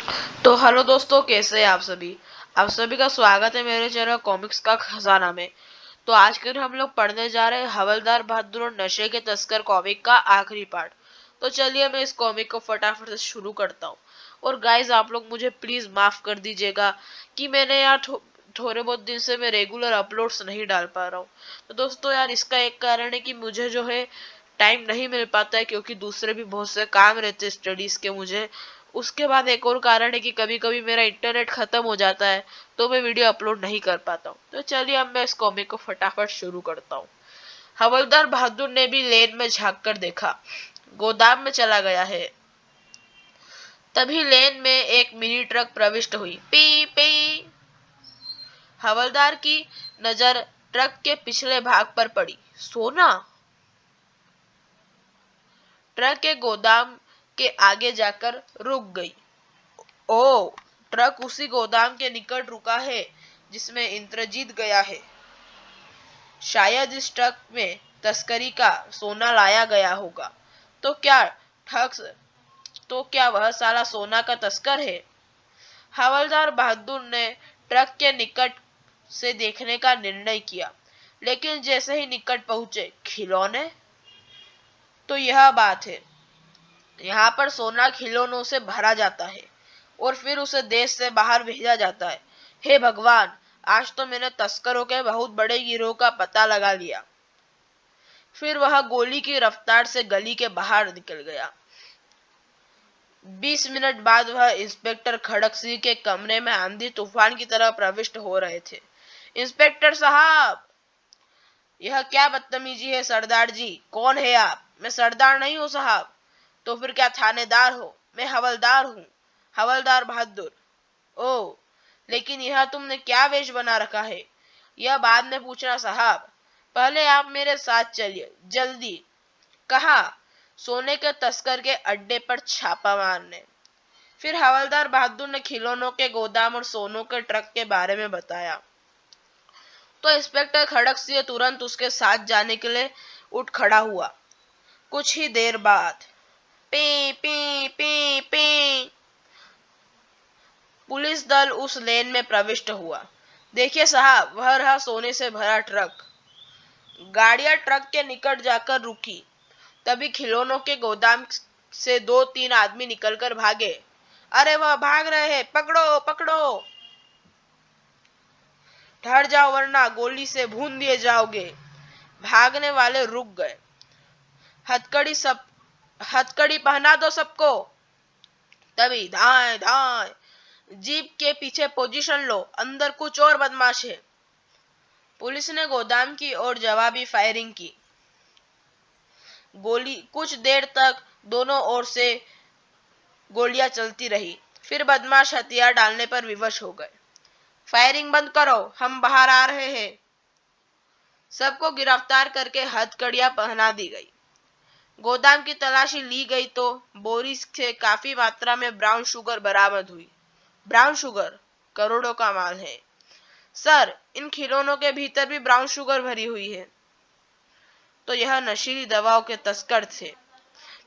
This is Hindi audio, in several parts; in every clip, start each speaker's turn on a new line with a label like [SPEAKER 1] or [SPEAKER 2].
[SPEAKER 1] तो हेलो दोस्तों, कैसे हैं आप सभी का स्वागत है मेरे चैनल कॉमिक्स का खजाना में। तो आज के हम लोग पढ़ने जा रहे हैं हवलदार बहादुर और नशे के तस्कर कॉमिक का आखिरी पार्ट। तो चलिए मैं इस कॉमिक को फटाफट से शुरू करता हूँ। और गाइज, आप लोग मुझे प्लीज माफ कर दीजिएगा कि मैंने यार थोड़े बहुत दिन से मैं रेगुलर अपलोड्स नहीं डाल पा रहा हूँ। तो दोस्तों यार, इसका एक कारण है कि मुझे जो है टाइम नहीं मिल पाता है, क्योंकि दूसरे भी बहुत से काम रहते हैं स्टडीज के मुझे। उसके बाद एक और कारण है कि कभी कभी मेरा इंटरनेट खत्म हो जाता है, तो मैं वीडियो अपलोड नहीं कर पाता हूँ। तो चलिए अब मैं इस कॉमिक को फटाफट शुरू करता हूँ। हवलदार बहादुर ने भी लेन में झांक कर देखा। गोदाम में चला गया है। तभी लेन में एक मिनी ट्रक प्रविष्ट हुई। P P. हवलदार की नजर ट्रक के पिछले भाग पर पड़ी। सोना। ट्रक के गोदाम के आगे जाकर रुक गई। ओ, ट्रक उसी गोदाम के निकट रुका है जिसमें इंद्रजीत गया है। शायद इस ट्रक में तस्करी का सोना लाया गया होगा। तो क्या ठग्स तो क्या वह साला सोना का तस्कर है? हवलदार बहादुर ने ट्रक के निकट से देखने का निर्णय किया, लेकिन जैसे ही निकट पहुंचे, खिलौने। तो यह बात है, यहाँ पर सोना खिलौनों से भरा जाता है और फिर उसे देश से बाहर भेजा जाता है। हे भगवान, आज तो मैंने तस्करों के बहुत बड़े गिरोह का पता लगा लिया। फिर वह गोली की रफ्तार से गली के बाहर निकल गया। 20 मिनट बाद वह इंस्पेक्टर खड़क सिंह के कमरे में आंधी तूफान की तरह प्रविष्ट हो रहे थे। इंस्पेक्टर साहब! यह क्या बदतमीजी है सरदार जी? कौन है आप? मैं सरदार नहीं हूँ साहब। तो फिर क्या थानेदार हो? मैं हवलदार हूँ, हवलदार बहादुर। ओह, लेकिन यह तुमने क्या वेश बना रखा है? यह बाद में पूछना साहब, पहले आप मेरे साथ चलिए जल्दी। कहा? सोने के तस्कर के अड्डे पर छापा मारने। फिर हवलदार बहादुर ने खिलौनों के गोदाम और सोनों के ट्रक के बारे में बताया। तो इंस्पेक्टर खड़क सिंह तुरंत उसके साथ जाने के लिए उठ खड़ा हुआ। कुछ ही देर बाद P P P P police दल उस लेन में प्रविष्ट हुआ। देखिए साहब, वह रहा सोने से भरा ट्रक। गाड़ियां ट्रक के निकट जाकर रुकी। तभी खिलौनों के गोदाम से 2-3 आदमी निकलकर भागे। अरे वह भाग रहे हैं, पकड़ो पकड़ो! ठहर जाओ वरना गोली से भून दिए जाओगे। भागने वाले रुक गए। हथकड़ी पहना दो सबको। तभी धाए धाए जीप के पीछे पोजीशन लो, अंदर कुछ और बदमाश है। पुलिस ने गोदाम की ओर जवाबी फायरिंग की। गोली कुछ देर तक दोनों ओर से गोलियां चलती रही। फिर बदमाश हथियार डालने पर विवश हो गए। फायरिंग बंद करो, हम बाहर आ रहे हैं। सबको गिरफ्तार करके हथकड़ियां पहना दी गई। गोदाम की तलाशी ली गई तो बोरी से काफी मात्रा में ब्राउन शुगर बरामद हुई। ब्राउन शुगर करोड़ों का माल है सर। इन खिलौनों के भीतर भी ब्राउन शुगर भरी हुई है। तो यह नशीली दवाओं के तस्कर थे।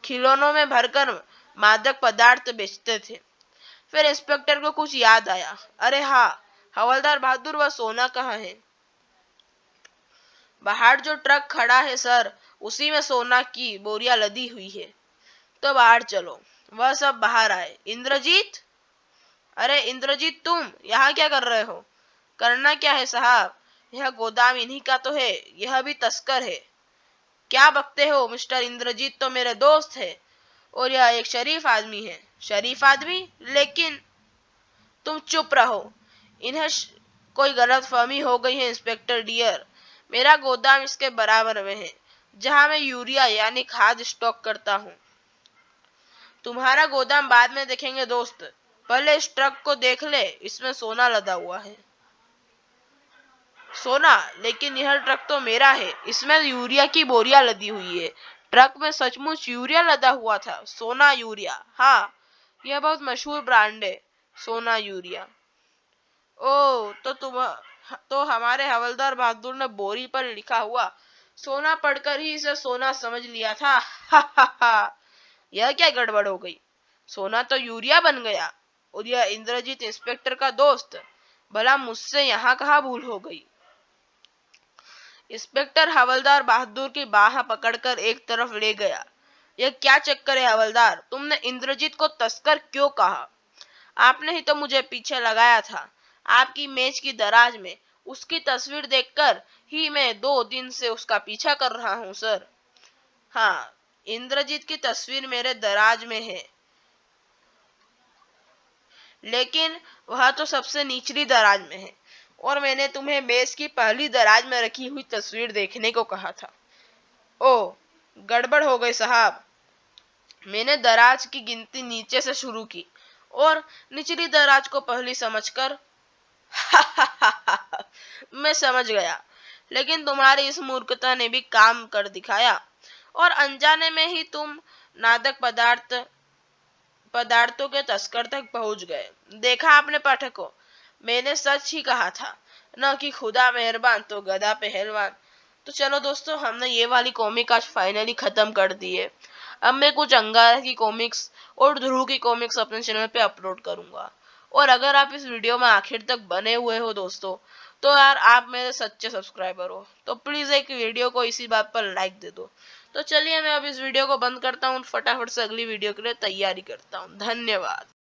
[SPEAKER 1] खिलौनों में भरकर मादक पदार्थ बेचते थे। फिर इंस्पेक्टर को कुछ याद आया। अरे हाँ, हवलदार बहादुर, वह सोना कहाँ है? बाहर जो ट्रक खड़ा है सर, उसी में सोना की बोरियां लदी हुई है। तो बाहर चलो। वह सब बाहर आए। इंद्रजीत! अरे इंद्रजीत, तुम यहाँ क्या कर रहे हो? करना क्या है साहब, यह गोदाम इन्हीं का तो है, यह भी तस्कर है। क्या बकते हो मिस्टर? इंद्रजीत तो मेरे दोस्त है और यह एक शरीफ आदमी है। शरीफ आदमी? लेकिन तुम चुप रहो। इन्हें कोई गलतफहमी हो गई है इंस्पेक्टर डियर। मेरा गोदाम इसके बराबर में है, जहां मैं यूरिया यानी खाद स्टॉक करता हूँ। तुम्हारा गोदाम बाद में देखेंगे दोस्त, पहले इस ट्रक को देख ले, इसमें सोना लदा हुआ है। सोना? लेकिन यह ट्रक तो मेरा है, इसमें यूरिया की बोरियां लदी हुई है। ट्रक में सचमुच यूरिया लदा हुआ था। सोना यूरिया? हाँ, यह बहुत मशहूर ब्रांड है, सोना यूरिया। ओ, तो हमारे हवलदार बहादुर ने बोरी पर लिखा हुआ सोना पढ़कर ही इसे सोना समझ लिया था। यह क्या गड़बड़ हो गई? सोना तो यूरिया बन गया। और यह इंद्रजीत इंस्पेक्टर का दोस्त, भला मुझसे यहाँ कहाँ भूल हो गई। इंस्पेक्टर हवलदार बहादुर की बाह पकड़कर एक तरफ ले गया। यह क्या चक्कर है हवलदार, तुमने इंद्रजीत को तस्कर क्यों कहा? आपने ही तो मुझे पीछे लगाया था। आपकी मेज की दराज में उसकी तस्वीर देखकर ही मैं 2 दिन से उसका पीछा कर रहा हूँ सर। हाँ, इंद्रजीत की तस्वीर मेरे दराज में है, लेकिन वह तो सबसे निचली दराज में है और मैंने तुम्हें मेज की पहली दराज में रखी हुई तस्वीर देखने को कहा था। ओ, गड़बड़ हो गई साहब। मैंने दराज की गिनती नीचे से शुरू की और निचली दराज को पहली समझकर मैं समझ गया, लेकिन तुम्हारी इस मूर्खता ने भी काम कर दिखाया और अनजाने में ही तुम नादक पदार्थों के तस्कर तक पहुंच गए। देखा आपने पाठकों, मैंने सच ही कहा था न कि खुदा मेहरबान तो गधा पहलवान। तो चलो दोस्तों, हमने ये वाली कॉमिक आज फाइनली खत्म कर दी है। अब मैं कुछ अंगारा की कॉमिक्स और ध्रुव की कॉमिक्स अपने चैनल पे अपलोड करूंगा। और अगर आप इस वीडियो में आखिर तक बने हुए हो दोस्तों, तो यार आप मेरे सच्चे सब्सक्राइबर हो, तो प्लीज एक वीडियो को इसी बात पर लाइक दे दो। तो चलिए मैं अब इस वीडियो को बंद करता हूँ, फटाफट से अगली वीडियो के लिए तैयारी करता हूँ। धन्यवाद।